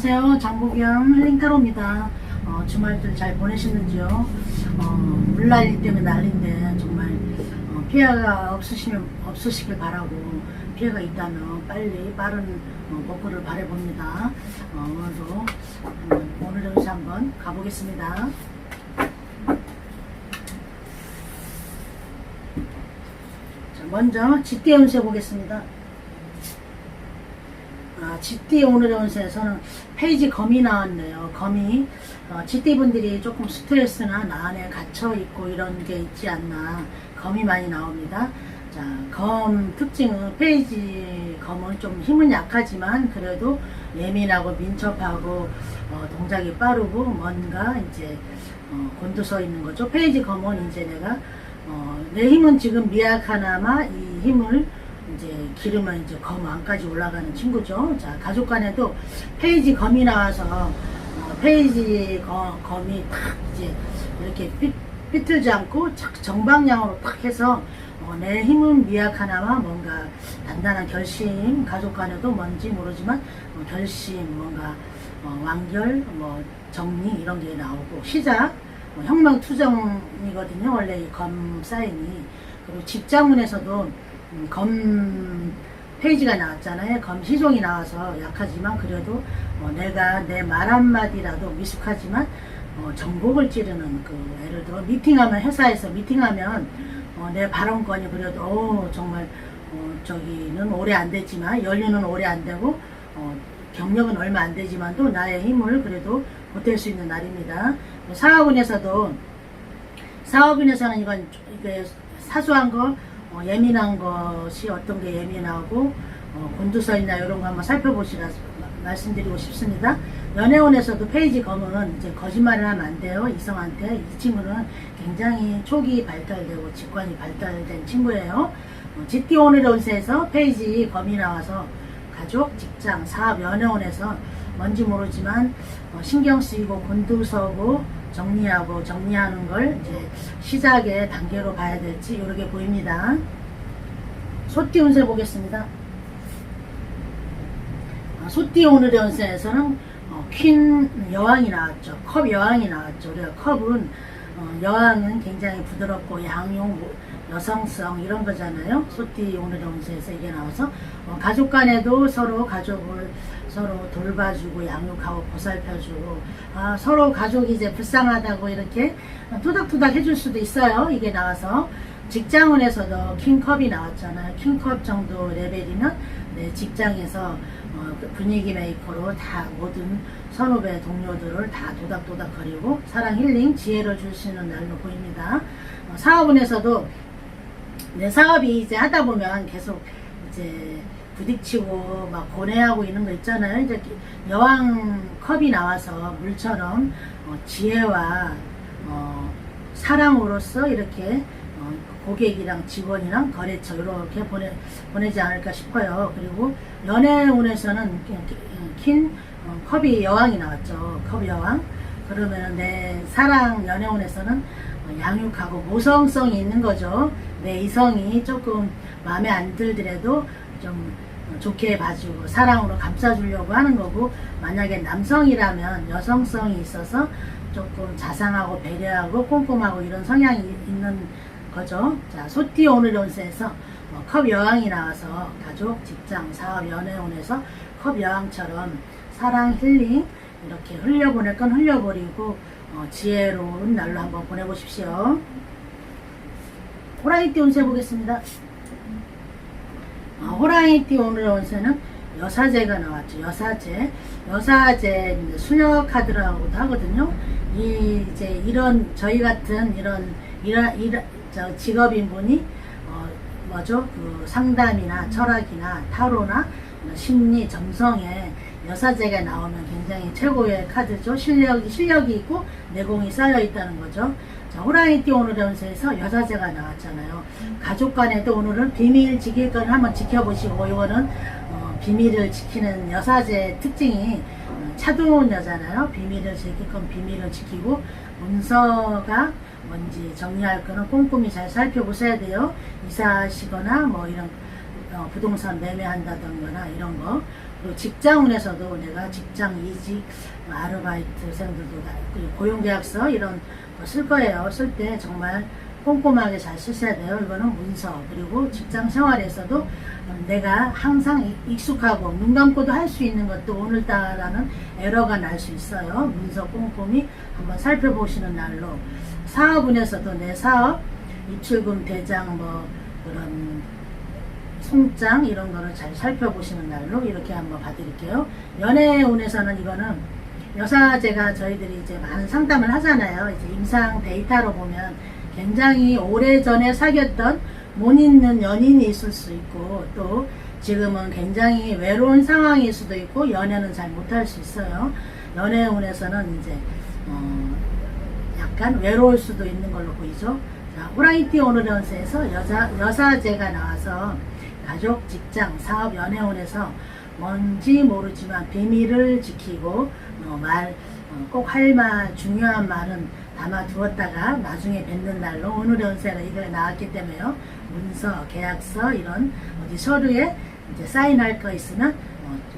안녕하세요. 장보경 힐링타로입니다. 주말들 잘 보내시는지요? 물난리 때문에 난리인데 정말 피해가 없으시길 바라고, 피해가 있다면 빨리 빠른 복구를 바라봅니다. 오늘도 오늘의 운세 한번 가보겠습니다. 자, 먼저 쥐띠 운세 보겠습니다. 쥐띠 오늘의 운세에서는 페이지 검이 나왔네요. 검이 쥐띠분들이 조금 스트레스나 나 안에 갇혀있고 이런 게 있지 않나, 검이 많이 나옵니다. 자, 검 특징은, 페이지 검은 좀 힘은 약하지만 그래도 예민하고 민첩하고 동작이 빠르고 뭔가 이제 곤두서 있는 거죠. 페이지 검은 이제 내가 내 힘은 지금 미약하나마 이 힘을 이제 기르면 이제 검 안까지 올라가는 친구죠. 자, 가족 간에도 페이지 검이 나와서 페이지 검이 탁 이제 이렇게 삐뚤지 않고 정방향으로 탁 해서 내 힘은 미약하나마 뭔가 단단한 결심, 가족 간에도 뭔지 모르지만 결심, 뭔가 완결, 정리 이런 게 나오고, 시작, 혁명투정이거든요. 원래 이 검 사인이. 그리고 직장운에서도 검 페이지가 나왔잖아요. 검 시종이 나와서 약하지만 그래도 내가 내 말 한마디라도 미숙하지만 전곡을 찌르는, 예를 들어 미팅하면, 회사에서 미팅하면 내 발언권이 그래도 정말 저기는 오래 안 됐지만, 연륜은 오래 안 되고 경력은 얼마 안 되지만도 나의 힘을 그래도 보탤 수 있는 날입니다. 사업운에서는 이게 사소한 거, 예민한 것이 어떤 게 예민하고 곤두서 있나 이런 거 한번 살펴보시라 말씀드리고 싶습니다. 연애운에서도 페이지 검은 이제 거짓말을 하면 안 돼요. 이성한테. 이 친구는 굉장히 촉이 발달되고 직관이 발달된 친구예요. 쥐띠 오늘의 운세에서 페이지 검이 나와서 가족, 직장, 사업, 연애운에서 뭔지 모르지만 신경 쓰이고 곤두서고 정리하는 걸 이제 시작의 단계로 봐야 될지 이렇게 보입니다. 소띠 운세 보겠습니다. 소띠 오늘의 운세에서는 퀸 여왕이 나왔죠. 컵 여왕이 나왔죠. 그래서 컵은 여왕은 굉장히 부드럽고 양용, 여성성 이런 거잖아요. 소띠 오늘의 운세에서 이게 나와서 가족 간에도 서로 돌봐주고 양육하고 보살펴주고, 서로 가족이 이제 불쌍하다고 이렇게 토닥토닥 해줄 수도 있어요. 이게 나와서 직장운에서도 킹컵이 나왔잖아요. 킹컵 정도 레벨이면 내 직장에서 분위기 메이커로 다 모든 선후배 동료들을 다 도닥도닥 거리고 사랑, 힐링, 지혜를 줄 수 있는 날로 보입니다. 사업운에서도 내 사업이 이제 하다 보면 계속 이제 부딪히고 막 고뇌하고 이런 거 있잖아요. 이제 여왕 컵이 나와서 물처럼 지혜와 사랑으로서 이렇게 고객이랑 직원이랑 거래처 이렇게 보내지 않을까 싶어요. 그리고 연애운에서는 컵이 여왕이 나왔죠. 컵 여왕. 그러면 내 사랑 연애운에서는 양육하고 모성성이 있는 거죠. 내 이성이 조금 마음에 안 들더라도 좀 좋게 봐주고 사랑으로 감싸주려고 하는 거고, 만약에 남성이라면 여성성이 있어서 조금 자상하고 배려하고 꼼꼼하고 이런 성향이 있는 거죠. 자, 소띠 오늘의 운세에서 컵 여왕이 나와서 가족, 직장, 사업, 연애운에서 컵 여왕처럼 사랑, 힐링 이렇게 흘려보낼 건 흘려버리고 지혜로운 날로 한번 보내보십시오. 호랑이띠 운세 보겠습니다. 호랑이띠 오늘의 운세는 여사제가 나왔죠. 여사제 수녀 카드라고도 하거든요. 이제 이런 저희 같은 이런 직업인 분이 상담이나 철학이나 타로나 심리, 점성에 여사제가 나오면 굉장히 최고의 카드죠. 실력이 있고 내공이 쌓여 있다는 거죠. 자, 호랑이띠 오늘의 운세에서 여사제가 나왔잖아요. 가족 간에도 오늘은 비밀 지킬 건 한번 지켜보시고, 이거는 비밀을 지키는 여사제 특징이 차두운 여잖아요. 비밀을 지킬 건 비밀을 지키고, 문서가 뭔지 정리할 거는 꼼꼼히 잘 살펴보셔야 돼요. 이사하시거나 이런 부동산 매매한다던가 이런 거 그리고 직장운에서도 내가 직장 이직, 아르바이트생들도 다 고용계약서 이런 거 쓸 거예요. 쓸 때 정말 꼼꼼하게 잘 쓰셔야 돼요. 이거는 문서. 그리고 직장 생활에서도 내가 항상 익숙하고 눈 감고도 할 수 있는 것도 오늘따라는 에러가 날 수 있어요. 문서 꼼꼼히 한번 살펴보시는 날로. 사업운에서도 내 사업, 입출금 대장 뭐 그런 송장 이런 거를 잘 살펴보시는 날로 이렇게 한번 봐드릴게요. 연애운에서는 이거는 여사제가 저희들이 이제 많은 상담을 하잖아요. 이제 임상 데이터로 보면 굉장히 오래전에 사귀었던 못 있는 연인이 있을 수 있고, 또 지금은 굉장히 외로운 상황일 수도 있고, 연애는 잘 못할 수 있어요. 연애운에서는 이제 약간 외로울 수도 있는 걸로 보이죠. 자, 호랑이띠 오늘 연세에서 여사제가 나와서 가족, 직장, 사업, 연애운에서 뭔지 모르지만 비밀을 지키고 꼭 할 말, 중요한 말은 담아두었다가 나중에 뵙는 날로 오늘 연세가 이거에 나왔기 때문에요. 문서, 계약서 이런 어디 서류에 이제 사인할 거 있으면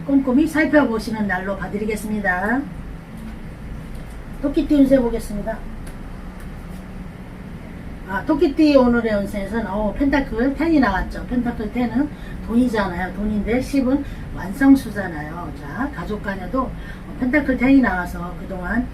꼼꼼히 살펴보시는 날로 봐드리겠습니다. 토끼띠 운세 보겠습니다. 토끼띠 오늘의 운세에서는 펜타클 10이 나왔죠. 펜타클 10은 돈이잖아요. 돈인데 10은 완성수잖아요. 자, 가족 간에도 펜타클 10이 나와서 그동안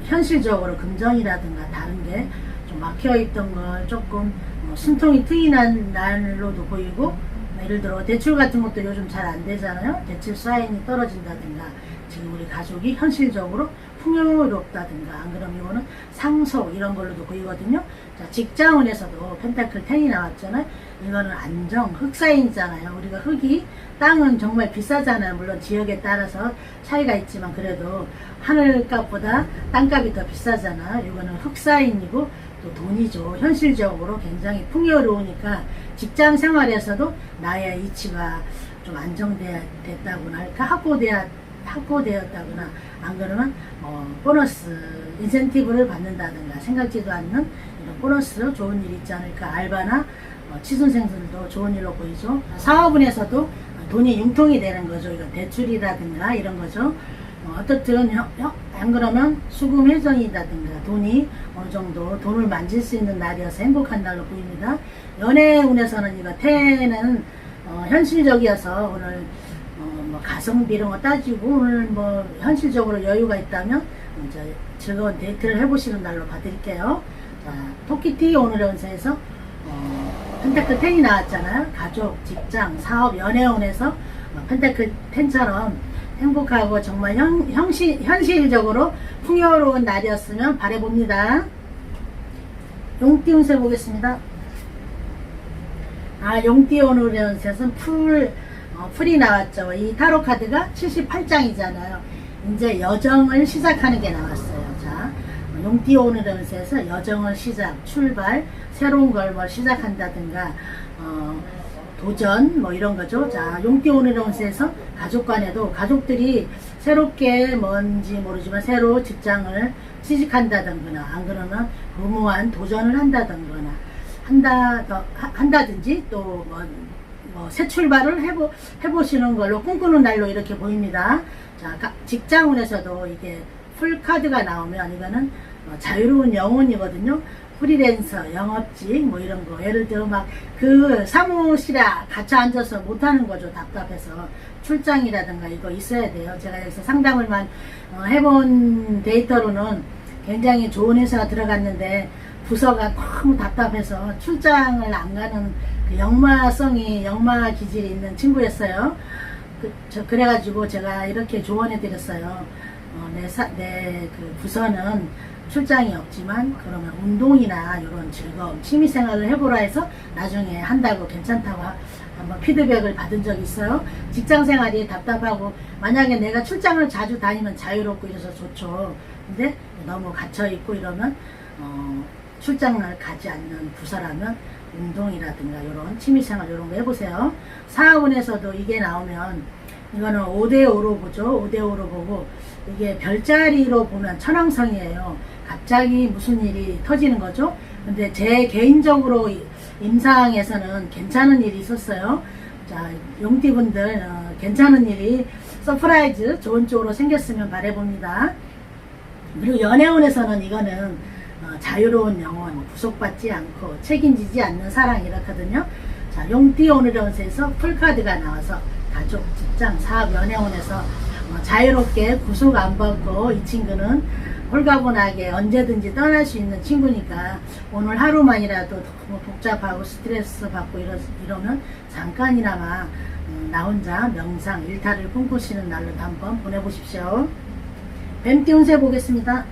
현실적으로 금전이라든가 다른 게 좀 막혀있던 걸 조금 숨통이 트이는 날로도 보이고, 예를 들어 대출 같은 것도 요즘 잘 안 되잖아요. 대출 사인이 떨어진다든가 지금 우리 가족이 현실적으로 풍요롭다든가, 안 그러면 이거는 상속 이런 걸로도 보이거든요. 자, 직장운에서도 펜타클 10이 나왔잖아요. 이거는 안정, 흑사인이잖아요. 우리가 흙이, 땅은 정말 비싸잖아요. 물론 지역에 따라서 차이가 있지만 그래도 하늘값보다 땅값이 더 비싸잖아요. 이거는 흑사인이고 또 돈이죠. 현실적으로 굉장히 풍요로우니까 직장 생활에서도 나의 이치가 좀 안정됐다고나 할까, 확보되었다거나, 안 그러면 보너스 인센티브를 받는다든가 생각지도 않는 이런 보너스 좋은 일 있지 않을까. 알바나 취준생들도 좋은 일로 보이죠. 사업운에서도 돈이 융통이 되는 거죠. 이건 대출이라든가 이런 거죠. 어떻든 안 그러면 수금 회전이라든가 돈이 어느 정도 돈을 만질 수 있는 날이어서 행복한 날로 보입니다. 연애운에서는 이거 태는 현실적이어서 오늘 가성비 이런 거 따지고 오늘 현실적으로 여유가 있다면 이제 즐거운 데이트를 해보시는 날로 봐드릴게요. 자, 토끼띠 오늘의 운세에서 펜타클 10이 나왔잖아요. 가족, 직장, 사업, 연애운에서 펜타클 10처럼 행복하고 정말 현실적으로 풍요로운 날이었으면 바라봅니다. 용띠 운세 보겠습니다. 용띠 오늘의 운세는 풀이 나왔죠. 이 타로 카드가 78장이잖아요. 이제 여정을 시작하는 게 나왔어요. 자, 용띠 오늘의 운세에서 여정을 출발, 새로운 걸 시작한다든가, 도전, 이런 거죠. 자, 용띠 오늘의 운세에서 가족 간에도 가족들이 새롭게 뭔지 모르지만 새로 직장을 취직한다든가, 안 그러면 무모한 도전을 한다든지 또 새 출발을 해보시는 걸로 꿈꾸는 날로 이렇게 보입니다. 자, 직장운에서도 이게 풀 카드가 나오면 이거는 자유로운 영혼이거든요. 프리랜서, 영업직 이런 거. 예를 들어 그 사무실에 갇혀 앉아서 못하는 거죠. 답답해서. 출장이라든가 이거 있어야 돼요. 제가 여기서 상담을 해본 데이터로는 굉장히 좋은 회사가 들어갔는데 부서가 너무 답답해서 출장을 안 가는 그 역마 기질이 있는 친구였어요. 그래가지고 제가 이렇게 조언해 드렸어요. 내 그 부서는 출장이 없지만 그러면 운동이나 이런 즐거움, 취미생활을 해보라 해서 나중에 한다고 괜찮다고 한번 피드백을 받은 적이 있어요. 직장생활이 답답하고 만약에 내가 출장을 자주 다니면 자유롭고 이래서 좋죠. 근데 너무 갇혀있고 이러면 출장을 가지 않는 부서라면 운동이라든가 이런 취미생활 이런 거 해보세요. 사업운에서도 이게 나오면 이거는 5대5로 보죠. 5대5로 보고 이게 별자리로 보면 천왕성이에요. 갑자기 무슨 일이 터지는 거죠. 근데 제 개인적으로 임상에서는 괜찮은 일이 있었어요. 자, 용띠분들 괜찮은 일이 서프라이즈 좋은 쪽으로 생겼으면 바라봅니다. 그리고 연애운에서는 이거는 자유로운 영혼, 구속받지 않고 책임지지 않는 사랑 이렇거든요. 자, 용띠 오늘의 운세에서 풀카드가 나와서 가족, 직장, 사업, 연애운에서 자유롭게 구속 안 받고 이 친구는 홀가분하게 언제든지 떠날 수 있는 친구니까 오늘 하루만이라도 너무 복잡하고 스트레스 받고 이러면 잠깐이나마 나 혼자 명상, 일탈을 꿈꾸시는 날로 한번 보내보십시오. 뱀띠 운세 보겠습니다.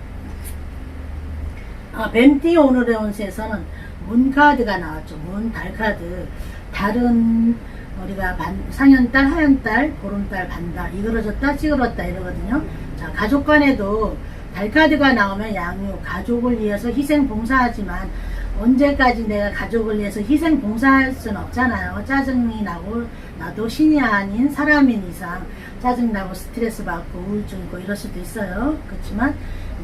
뱀띠 오늘의 운세에서는 문카드가 나왔죠. 문, 달카드. 달은 우리가 상현달, 하현달, 보름달, 반달, 이그러졌다, 찌그러졌다 이러거든요. 자, 가족 간에도 달카드가 나오면 양육, 가족을 위해서 희생 봉사하지만 언제까지 내가 가족을 위해서 희생 봉사할 수는 없잖아요. 짜증이 나고 나도 신이 아닌 사람인 이상 짜증나고 스트레스 받고 우울증 있고 이럴 수도 있어요. 그렇지만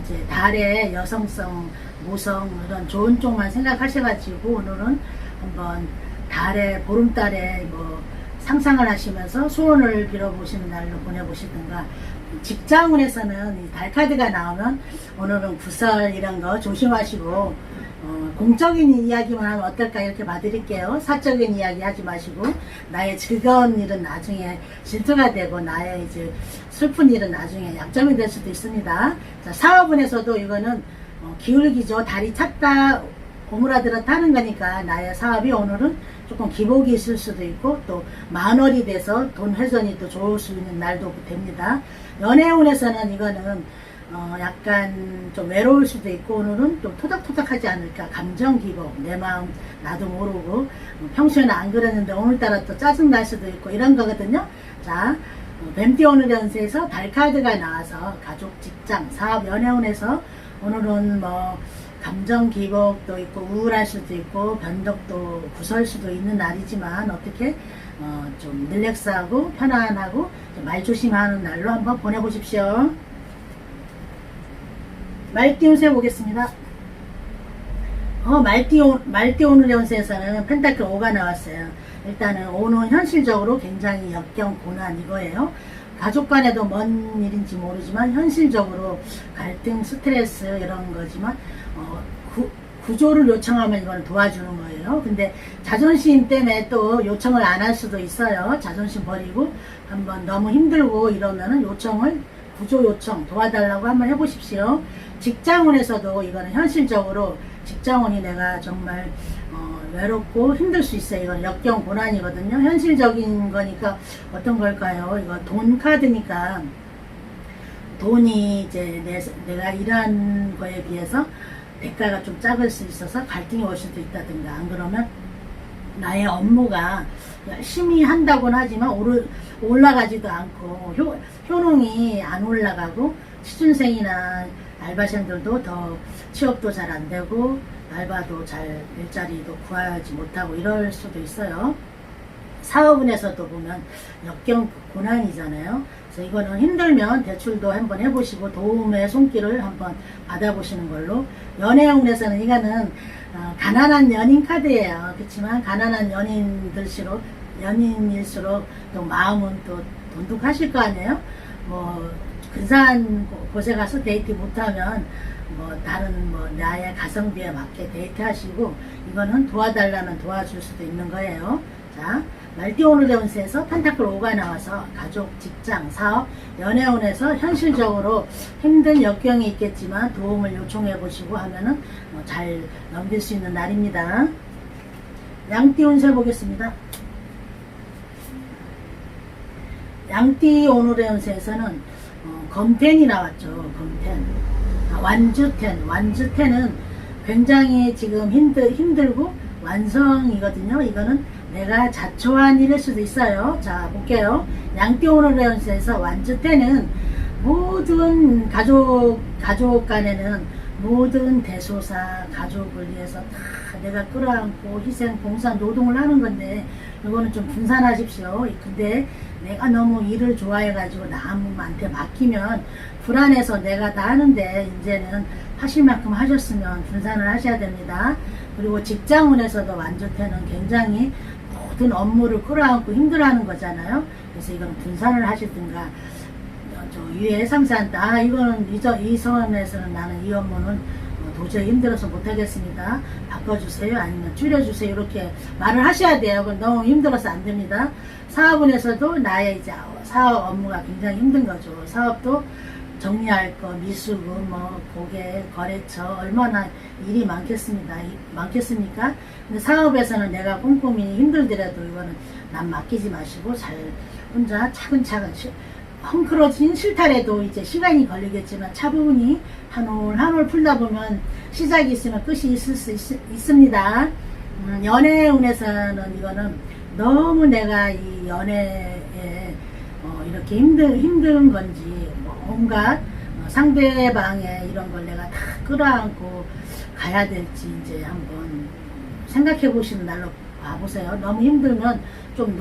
이제 달의 여성성, 모성 이런 좋은 쪽만 생각하셔가지고 오늘은 한번 달에 보름달에 뭐 상상을 하시면서 소원을 빌어보시는 날로 보내보시든가, 직장운에서는 이 달카드가 나오면 오늘은 구설 이런 거 조심하시고 공적인 이야기만 하면 어떨까 이렇게 봐드릴게요. 사적인 이야기 하지 마시고 나의 즐거운 일은 나중에 질투가 되고 나의 이제 슬픈 일은 나중에 약점이 될 수도 있습니다. 자, 사업운에서도 이거는 기울기죠. 달이 찼다 오므라들었다 하는 거니까 나의 사업이 오늘은 조금 기복이 있을 수도 있고 또 만월이 돼서 돈 회전이 또 좋을 수 있는 날도 됩니다. 연애운에서는 이거는 약간 좀 외로울 수도 있고 오늘은 좀 토닥토닥하지 않을까, 감정 기복, 내 마음 나도 모르고 평소에는 안 그랬는데 오늘따라 또 짜증 날 수도 있고 이런 거거든요. 자, 뱀띠 오늘의 운세에서 달카드가 나와서 가족, 직장, 사업, 연애운에서 오늘은 뭐 감정 기복도 있고 우울할 수도 있고 변덕도 구설 수도 있는 날이지만 어떻게 좀 릴렉스하고 편안하고 말 조심하는 날로 한번 보내보십시오. 말띠 운세 보겠습니다. 말띠 오늘의 운세에서는 펜타클 5가 나왔어요. 일단은 5는 현실적으로 굉장히 역경 고난 이거예요. 가족 간에도 뭔 일인지 모르지만 현실적으로 갈등, 스트레스 이런 거지만 구조를 요청하면 이건 도와주는 거예요. 근데 자존심 때문에 또 요청을 안 할 수도 있어요. 자존심 버리고 한번 너무 힘들고 이러면은 구조 요청 도와달라고 한번 해보십시오. 직장운에서도 이거는 현실적으로 직장운이 내가 정말 외롭고 힘들 수 있어요. 이건 역경 고난이거든요. 현실적인 거니까 어떤 걸까요? 이거 돈 카드니까 돈이 이제 내가 일한 거에 비해서 대가가 좀 작을 수 있어서 갈등이 올 수도 있다든가, 안 그러면 나의 업무가 열심히 한다고는 하지만 올라가지도 않고 효능이 안 올라가고 취준생이나 알바생들도 더 취업도 잘 안 되고 알바도 잘 일자리도 구하지 못하고 이럴 수도 있어요. 사업운에서도 보면 역경 고난이잖아요. 그래서 이거는 힘들면 대출도 한번 해보시고 도움의 손길을 한번 받아보시는 걸로. 연애운에서는 이거는 가난한 연인 카드예요. 그렇지만 가난한 연인일수록 또 마음은 또 돈독하실 거 아니에요. 뭐 근사한 곳에 가서 데이트 못하면 뭐 다른 나의 가성비에 맞게 데이트 하시고, 이거는 도와달라면 도와줄 수도 있는 거예요. 자, 말띠 오늘의 운세에서 펜타클 5가 나와서 가족, 직장, 사업, 연애운에서 현실적으로 힘든 역경이 있겠지만 도움을 요청해 보시고 하면은 잘 넘길 수 있는 날입니다. 양띠 운세 보겠습니다. 양띠 오늘의 운세에서는 검텐이 나왔죠. 검텐. 완주텐은 굉장히 지금 힘들고 완성이거든요. 이거는 내가 자초한 일일 수도 있어요. 자, 볼게요. 양띠 오늘의 운세에서 완주텐은 모든 가족 간에는 모든 대소사, 가족을 위해서 다 내가 끌어안고 희생, 봉사, 노동을 하는 건데 이거는 좀 분산하십시오. 근데 내가 너무 일을 좋아해가지고 남한테 맡기면 불안해서 내가 다 하는데 이제는 하실 만큼 하셨으면 분산을 하셔야 됩니다. 그리고 직장운에서도 완주태는 굉장히 모든 업무를 끌어안고 힘들어하는 거잖아요. 그래서 이건 분산을 하시든가 저 위에 상사한테 이거는 이 선에서는 나는 이 업무는 도저히 힘들어서 못하겠습니다. 바꿔주세요. 아니면 줄여주세요. 이렇게 말을 하셔야 돼요. 그건 너무 힘들어서 안 됩니다. 사업원에서도 나의 이제 사업 업무가 굉장히 힘든 거죠. 사업도 정리할 거, 미수금, 고객, 거래처 얼마나 일이 많겠습니까? 근데 사업에서는 내가 꼼꼼히 힘들더라도 이거는 남 맡기지 마시고 잘 혼자 차근차근 헝클어진 실타래도 이제 시간이 걸리겠지만 차분히 한 올 풀다 보면 시작이 있으면 끝이 있을 수 있습니다. 연애운에서는 이거는 너무 내가 이 연애에 이렇게 힘든 건지 온갖 상대방의 이런 걸 내가 다 끌어안고 가야 될지 이제 한번 생각해 보시는 날로 와보세요. 너무 힘들면 좀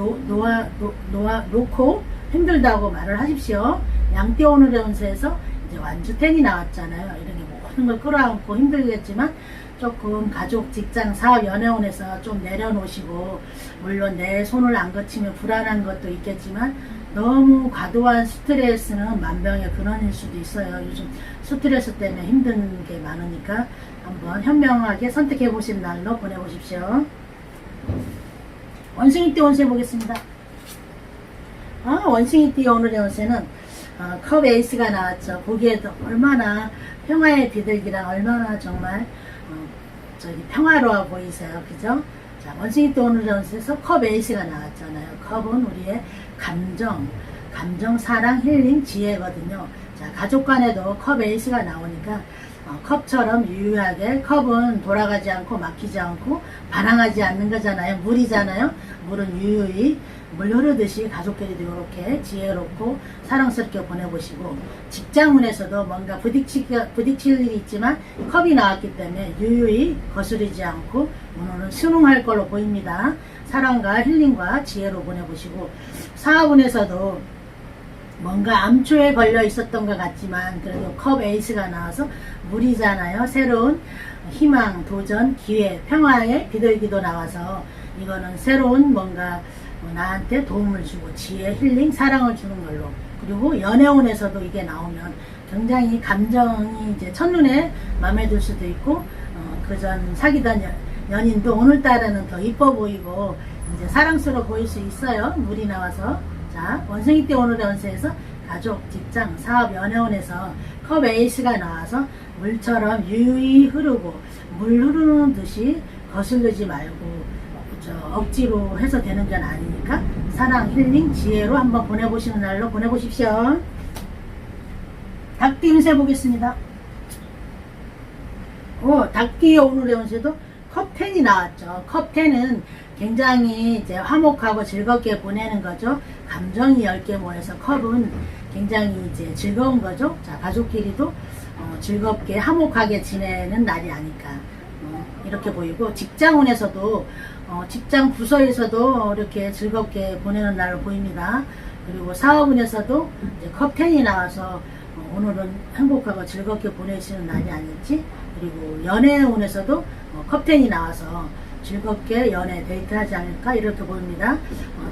놓고 힘들다고 말을 하십시오. 양띠 오늘의 운세에서 이제 완주텐이 나왔잖아요. 이렇게 모든 걸 끌어안고 힘들겠지만 조금 가족, 직장, 사업, 연애운에서 좀 내려놓으시고, 물론 내 손을 안 거치면 불안한 것도 있겠지만 너무 과도한 스트레스는 만병의 근원일 수도 있어요. 요즘 스트레스 때문에 힘든 게 많으니까 한번 현명하게 선택해 보신 날로 보내보십시오. 원숭이띠 운세 보겠습니다. 원숭이띠 오늘의 운세는 컵 에이스가 나왔죠. 보기에도 얼마나 평화의 비둘기랑 얼마나 정말 평화로워 보이세요. 그죠? 자, 원숭이띠 오늘의 운세에서 컵 에이스가 나왔잖아요. 컵은 우리의 감정, 사랑, 힐링, 지혜거든요. 자, 가족 간에도 컵 에이스가 나오니까 컵처럼 유유하게, 컵은 돌아가지 않고 막히지 않고 반항하지 않는 거잖아요. 물이잖아요. 물은 유유히 물 흐르듯이 가족끼리도 이렇게 지혜롭고 사랑스럽게 보내보시고, 직장운에서도 뭔가 부딪힐 일이 있지만 컵이 나왔기 때문에 유유히 거스르지 않고 오늘은 순응할 걸로 보입니다. 사랑과 힐링과 지혜로 보내보시고, 사업운에서도 뭔가 암초에 걸려 있었던 것 같지만 그래도 컵 에이스가 나와서 물이잖아요. 새로운 희망, 도전, 기회, 평화의 비둘기도 나와서 이거는 새로운 뭔가 나한테 도움을 주고 지혜, 힐링, 사랑을 주는 걸로. 그리고 연애운에서도 이게 나오면 굉장히 감정이 이제 첫눈에 마음에 들 수도 있고, 그전 사귀던 연인도 오늘따라는 더 이뻐 보이고 이제 사랑스러워 보일 수 있어요. 물이 나와서. 자, 원숭이띠 오늘의 운세에서 가족, 직장, 사업, 연애운에서 컵 에이스가 나와서 물처럼 유유히 흐르고, 물 흐르는 듯이 거슬리지 말고 억지로 해서 되는 건 아니니까 사랑, 힐링, 지혜로 한번 보내보시는 날로 보내보십시오. 닭띠 운세 보겠습니다. 닭띠 오늘의 운세도 컵10이 나왔죠. 컵10은 굉장히 이제 화목하고 즐겁게 보내는 거죠. 감정이 10개 모여서 컵은 굉장히 이제 즐거운 거죠. 자, 가족끼리도 즐겁게 화목하게 지내는 날이 아닐까 이렇게 보이고, 직장운에서도 직장 부서에서도 이렇게 즐겁게 보내는 날로 보입니다. 그리고 사업운에서도 이제 컵10이 나와서 오늘은 행복하고 즐겁게 보내시는 날이 아닐지, 그리고 연애운에서도 컵10이 나와서 즐겁게 연애 데이트하지 않을까 이렇게 보입니다.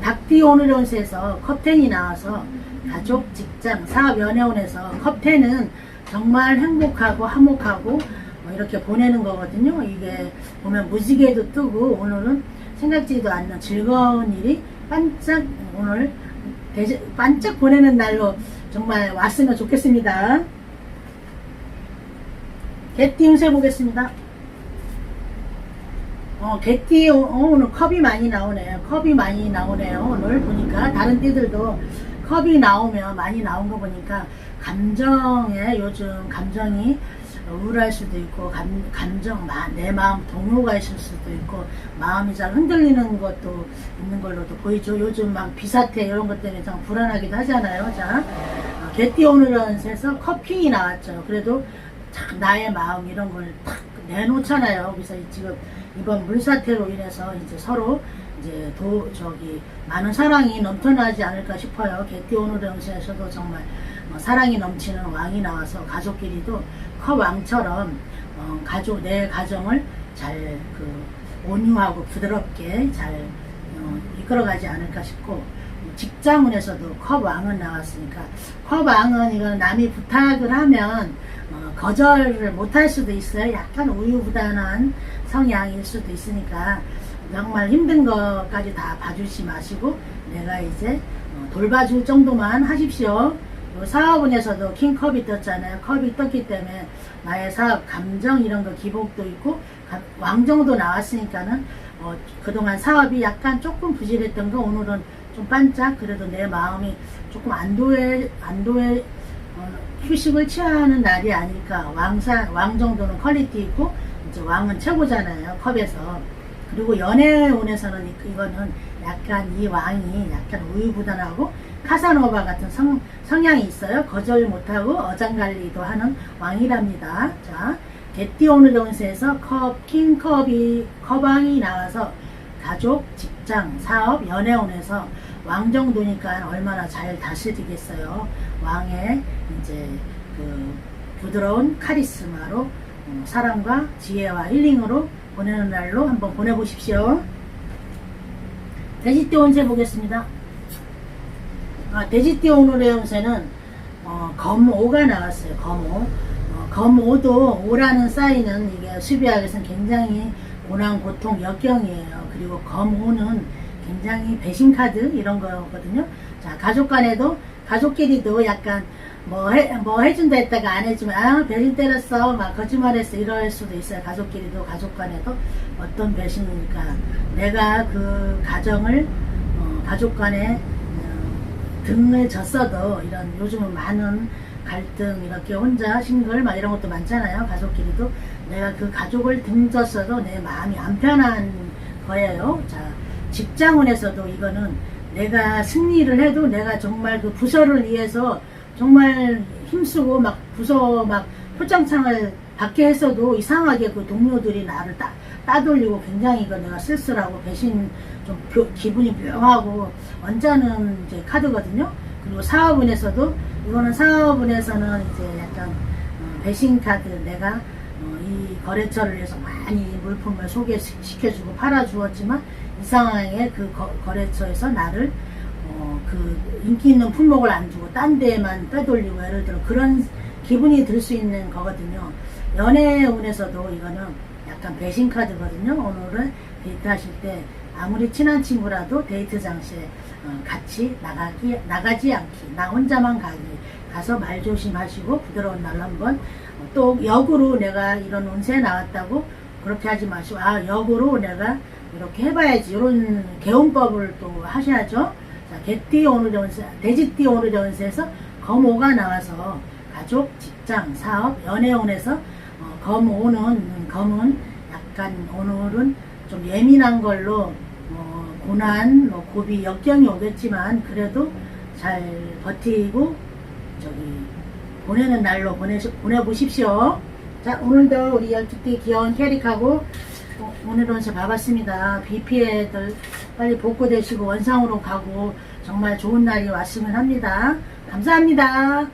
닭띠 오늘의 운세에서 컵10이 나와서 가족, 직장, 사업, 연애운에서 컵10은 정말 행복하고 화목하고 이렇게 보내는 거거든요. 이게 보면 무지개도 뜨고 오늘은 생각지도 않는 즐거운 일이 오늘 반짝 보내는 날로 정말 왔으면 좋겠습니다. 개띠 운세 보겠습니다. 개띠 오늘 컵이 많이 나오네요. 컵이 많이 나오네요. 오늘 보니까 다른 띠들도 컵이 나오면 많이 나온 거 보니까 요즘 감정이 우울할 수도 있고, 내 마음 동요가 있을 수도 있고, 마음이 잘 흔들리는 것도 있는 걸로도 보이죠. 요즘 막 비사태 이런 것 때문에 좀 불안하기도 하잖아요. 자, 개띠 오늘은 세서 컵킹이 나왔죠. 그래도 참 나의 마음 이런 걸 탁 내놓잖아요. 그래서 지금 이번 물사태로 인해서 이제 서로 이제 많은 사랑이 넘쳐나지 않을까 싶어요. 개띠 오늘의 운세에서도 정말 사랑이 넘치는 왕이 나와서 가족끼리도 컵왕처럼 내 가정을 잘 온유하고 부드럽게 잘 이끌어가지 않을까 싶고, 직장운에서도 컵왕은 나왔으니까, 컵왕은 이건 남이 부탁을 하면 거절을 못할 수도 있어요. 약간 우유부단한 성향일 수도 있으니까 정말 힘든 것까지 다 봐주지 마시고 내가 이제 돌봐줄 정도만 하십시오. 사업운에서도 킹컵이 떴잖아요. 컵이 떴기 때문에 나의 사업 감정 이런 거 기복도 있고 왕정도 나왔으니까는 그동안 사업이 약간 조금 부실했던 거 오늘은 좀 반짝 그래도 내 마음이 조금 안도의 휴식을 취하는 날이 아닐까. 왕 정도는 퀄리티 있고 이제 왕은 최고잖아요. 컵에서. 그리고 연애운에서는 이거는 약간 이 왕이 약간 우유부단하고 카사노바 같은 성향이 있어요. 거절 못하고 어장관리도 하는 왕이랍니다. 자, 개띠오늘 운세에서 컵왕이 나와서 가족, 직장, 사업, 연애운에서 왕 정도니까 얼마나 잘 다스리겠어요. 왕의 이제 그 부드러운 카리스마로 사랑과 지혜와 힐링으로 보내는 날로 한번 보내보십시오. 돼지띠 운세 보겠습니다. 돼지띠 오늘의 운세는 검오가 나왔어요. 검오. 검오도 오라는 사인은 이게 수비학에서는 굉장히 고난, 고통, 역경이에요. 그리고 검오는 굉장히 배신카드 이런 거거든요. 자, 가족끼리도 약간 뭐 해준다 했다가 안 해주면 배신 때렸어 막 거짓말했어 이럴 수도 있어요. 가족끼리도 가족 간에도 어떤 배신이니까 내가 그 가정을 가족 간에 등을 졌어도 이런 요즘은 많은 갈등 이렇게 혼자 싱글 막 이런 것도 많잖아요. 가족끼리도 내가 그 가족을 등졌어도 내 마음이 안 편한 거예요. 자, 직장운에서도 이거는 내가 승리를 해도 내가 정말 그 부서를 위해서 정말 힘쓰고 막 부서 막 포장창을 받게 했어도 이상하게 그 동료들이 나를 따돌리고 굉장히 이거 내가 쓸쓸하고 배신 좀 기분이 묘하고 언짢은 이제 카드거든요. 그리고 사업운에서도 이거는 사업운에서는 이제 약간 배신 카드 내가 이 거래처를 위해서 많이 물품을 소개시켜주고 팔아주었지만 이상하게 그 거래처에서 나를 그 인기 있는 품목을 안 주고 딴 데에만 빼돌리고 예를 들어 그런 기분이 들 수 있는 거거든요. 연애운에서도 이거는 약간 배신 카드거든요. 오늘은 데이트하실 때 아무리 친한 친구라도 데이트 장소에 같이 나가지 않기, 나 혼자만 가서 말 조심하시고 부드러운 날로 한번 또 역으로 내가 이런 운세 나왔다고 그렇게 하지 마시고 역으로 내가 이렇게 해봐야지 이런 개운법을 또 하셔야죠. 자, 개띠 오늘의 운세, 돼지띠 오늘의 운세에서 검오가 나와서 가족, 직장, 사업, 연애운에서 검은 약간 오늘은 좀 예민한 걸로 고난, 고비, 역경이 오겠지만 그래도 잘 버티고 보내는 날로 보내보십시오. 자, 오늘도 우리 12띠 귀여운 캐릭하고 오늘 운세 봐봤습니다. 비 피해들 빨리 복구되시고 원상으로 가고 정말 좋은 날이 왔으면 합니다. 감사합니다.